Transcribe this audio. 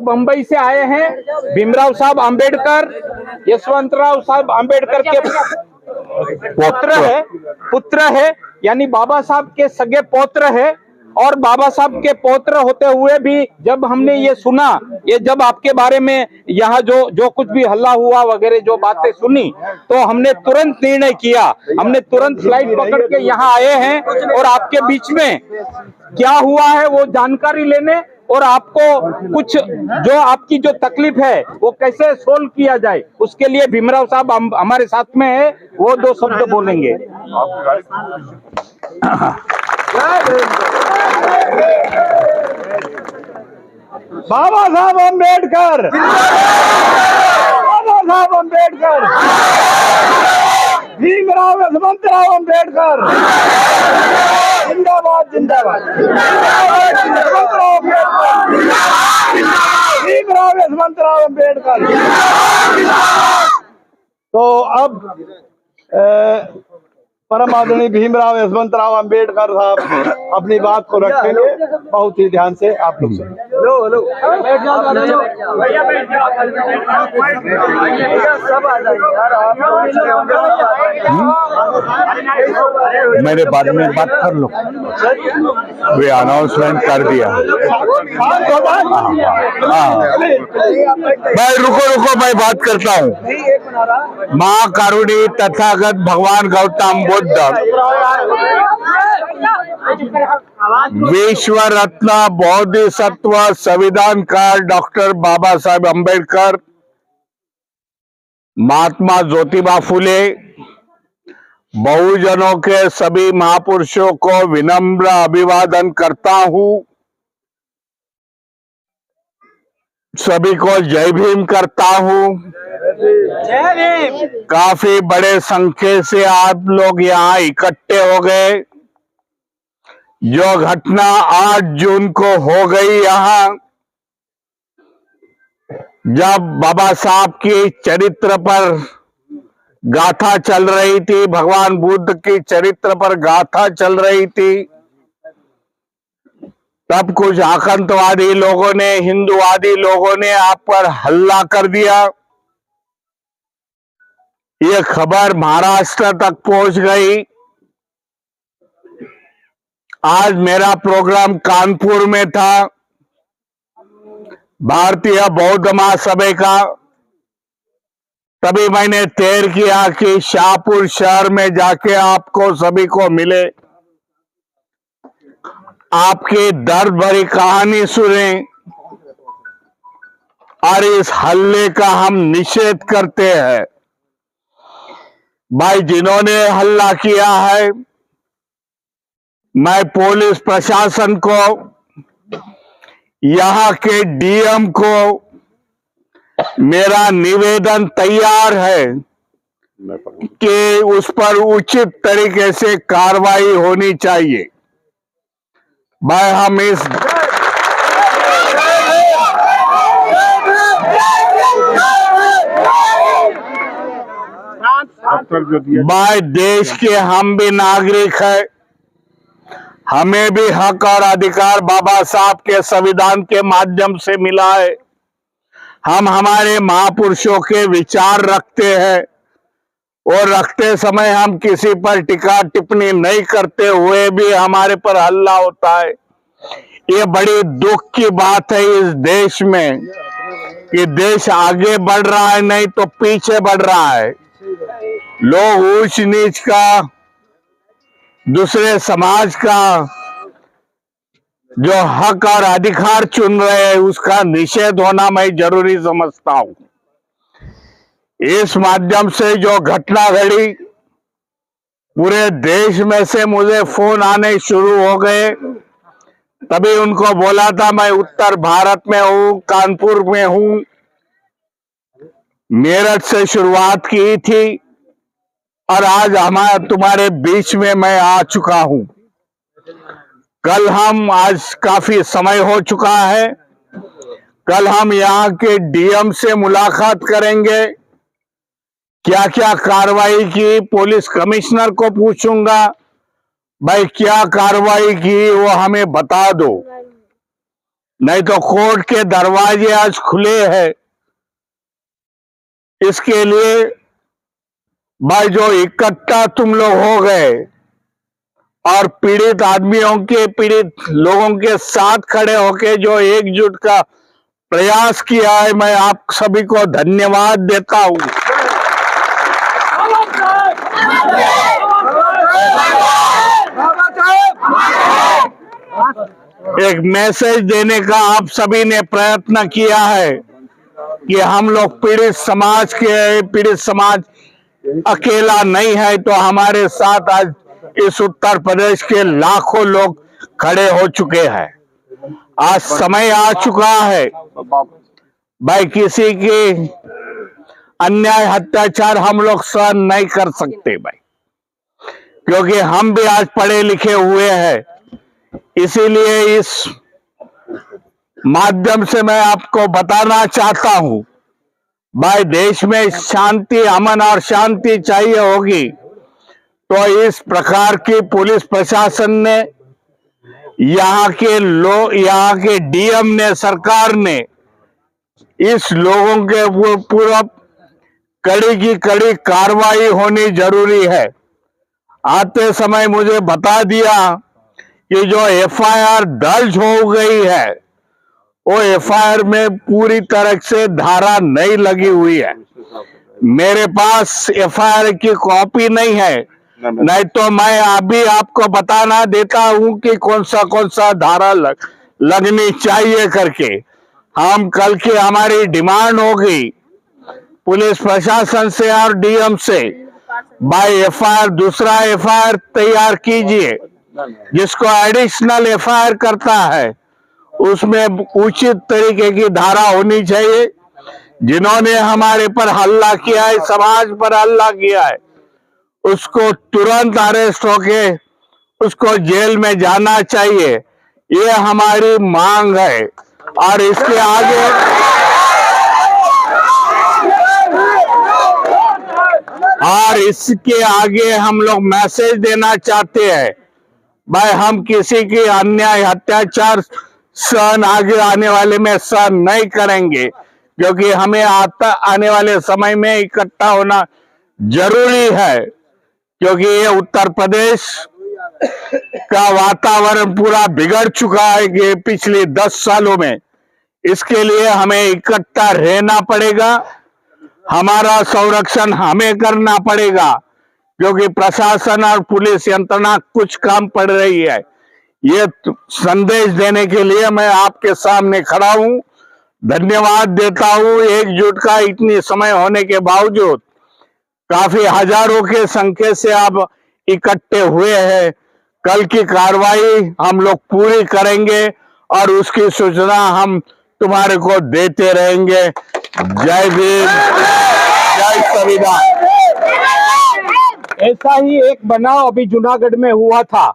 बंबई से आए हैं। भीमराव साहब अंबेडकर, यशवंतराव साहब अंबेडकर के पुत्र है, यानी बाबा साहब के सगे पौत्र है। और बाबा साहब के पौत्र होते हुए भी जब हमने ये सुना, ये जब आपके बारे में यहाँ जो कुछ भी हल्ला हुआ वगैरह जो बातें सुनी, तो हमने तुरंत निर्णय किया, हमने तुरंत फ्लाइट पकड़ के यहाँ आए हैं और आपके बीच में क्या हुआ है वो जानकारी लेने और आपको कुछ जो आपकी जो तकलीफ है वो कैसे सोल्व किया जाए, उसके लिए भीमराव साहब हमारे साथ में है, वो 2 शब्द बोलेंगे। बाबा साहब अंबेडकर, बाबा साहब अंबेडकर, भीमराव यशवंतराव अंबेडकर, जिंदाबाद जिंदाबाद, भीमराव यशवंतराव अंबेडकर। तो अब परम आदरणीय भीमराव यशवंतराव अंबेडकर साहब अपनी बात को रखेंगे, बहुत ही ध्यान से आप लोग सुनिए। मेरे बाद में बात कर लो, वे अनाउंसमेंट कर दिया। भाई रुको मैं बात करता हूँ। माँ कारुणी तथागत भगवान गौतम बुद्ध, विश्व रत्न बोधिसत्व संविधानकार डॉक्टर बाबा साहेब अंबेडकर, महात्मा ज्योतिबा फुले, बहुजनों के सभी महापुरुषों को विनम्र अभिवादन करता हूं। सभी को जय भीम करता हूं। काफी बड़े संख्या से आप लोग यहाँ इकट्ठे हो गए। जो घटना 8 जून को हो गई यहाँ, जब बाबा साहब की चरित्र पर गाथा चल रही थी, भगवान बुद्ध की चरित्र पर गाथा चल रही थी, तब कुछ आतंकवादी लोगों ने, हिंदूवादी लोगों ने आप पर हल्ला कर दिया। ये खबर महाराष्ट्र तक पहुंच गई। आज मेरा प्रोग्राम कानपुर में था, भारतीय बौद्ध महासभा का। तभी मैंने तय किया कि शाहपुर शहर में जाके आपको सभी को मिले, आपकी दर्द भरी कहानी सुने और इस हल्ले का हम निषेध करते हैं। भाई जिन्होंने हल्ला किया है, मैं पुलिस प्रशासन को, यहाँ के डीएम को मेरा निवेदन तैयार है कि उस पर उचित तरीके से कार्रवाई होनी चाहिए। भाई हम इस भाई देश के हम भी नागरिक हैं, हमें भी हक और अधिकार बाबा साहब के संविधान के माध्यम से मिला है। हम हमारे महापुरुषों के विचार रखते हैं और रखते समय हम किसी पर टीका टिप्पणी नहीं करते हुए भी हमारे पर हल्ला होता है। ये बड़ी दुख की बात है इस देश में कि देश आगे बढ़ रहा है, नहीं तो पीछे बढ़ रहा है। लोग ऊंच नीच का, दूसरे समाज का जो हक और अधिकार चुन रहे हैं, उसका निषेध होना मैं जरूरी समझता हूं। इस माध्यम से जो घटना घड़ी, पूरे देश में से मुझे फोन आने शुरू हो गए। तभी उनको बोला था मैं उत्तर भारत में हूं, कानपुर में हूं, मेरठ से शुरुआत की थी और आज तुम्हारे बीच में मैं आ चुका हूं। आज काफी समय हो चुका है, कल हम यहाँ के डीएम से मुलाकात करेंगे। क्या क्या कार्रवाई की, पुलिस कमिश्नर को पूछूंगा, भाई क्या कार्रवाई की वो हमें बता दो। नहीं तो कोर्ट के दरवाजे आज खुले हैं। इसके लिए भाई जो इकट्ठा तुम लोग हो गए और पीड़ित आदमियों के, पीड़ित लोगों के साथ खड़े होके जो एकजुट का प्रयास किया है, मैं आप सभी को धन्यवाद देता हूं। एक मैसेज देने का आप सभी ने प्रयत्न किया है कि हम लोग पीड़ित समाज अकेला नहीं है, तो हमारे साथ आज इस उत्तर प्रदेश के लाखों लोग खड़े हो चुके हैं। आज समय आ चुका है भाई, किसी के अन्याय अत्याचार हम लोग सहन नहीं कर सकते भाई, क्योंकि हम भी आज पढ़े लिखे हुए हैं। इसीलिए इस माध्यम से मैं आपको बताना चाहता हूं भाई, देश में शांति, अमन और शांति चाहिए होगी तो इस प्रकार की पुलिस प्रशासन ने, यहाँ के डीएम ने, सरकार ने इस लोगों के पूरा कड़ी की कड़ी कार्रवाई होनी जरूरी है। आते समय मुझे बता दिया कि जो एफआईआर दर्ज हो गई है वो एफआईआर में पूरी तरह से धारा नहीं लगी हुई है। मेरे पास एफआईआर की कॉपी नहीं है, नहीं तो मैं अभी आपको बताना देता हूं कि कौन सा धारा लगनी चाहिए करके। हम कल की हमारी डिमांड होगी पुलिस प्रशासन से और डीएम से, भाई एफआईआर, दूसरा एफआईआर तैयार कीजिए जिसको एडिशनल एफआईआर करता है, उसमें उचित तरीके की धारा होनी चाहिए। जिन्होंने हमारे पर हमला किया है, समाज पर हमला किया है, उसको तुरंत अरेस्ट होके उसको जेल में जाना चाहिए, ये हमारी मांग है। और इसके आगे हम लोग मैसेज देना चाहते हैं भाई, हम किसी की अन्याय अत्याचार सहन आगे आने वाले में सहन नहीं करेंगे, क्योंकि हमें आने वाले समय में इकट्ठा होना जरूरी है, क्योंकि ये उत्तर प्रदेश का वातावरण पूरा बिगड़ चुका है कि पिछले 10 सालों में। इसके लिए हमें इकट्ठा रहना पड़ेगा, हमारा संरक्षण हमें करना पड़ेगा, क्योंकि प्रशासन और पुलिस यंत्रणा कुछ काम पड़ रही है। ये संदेश देने के लिए मैं आपके सामने खड़ा हूं, धन्यवाद देता हूं। एकजुट का इतनी समय होने के बावजूद काफी हजारों के संख्या से आप इकट्ठे हुए हैं। कल की कार्रवाई हम लोग पूरी करेंगे और उसकी सूचना हम तुम्हारे को देते रहेंगे। जय भीम, जय संविधान। ऐसा ही एक बनाव अभी जूनागढ़ में हुआ था।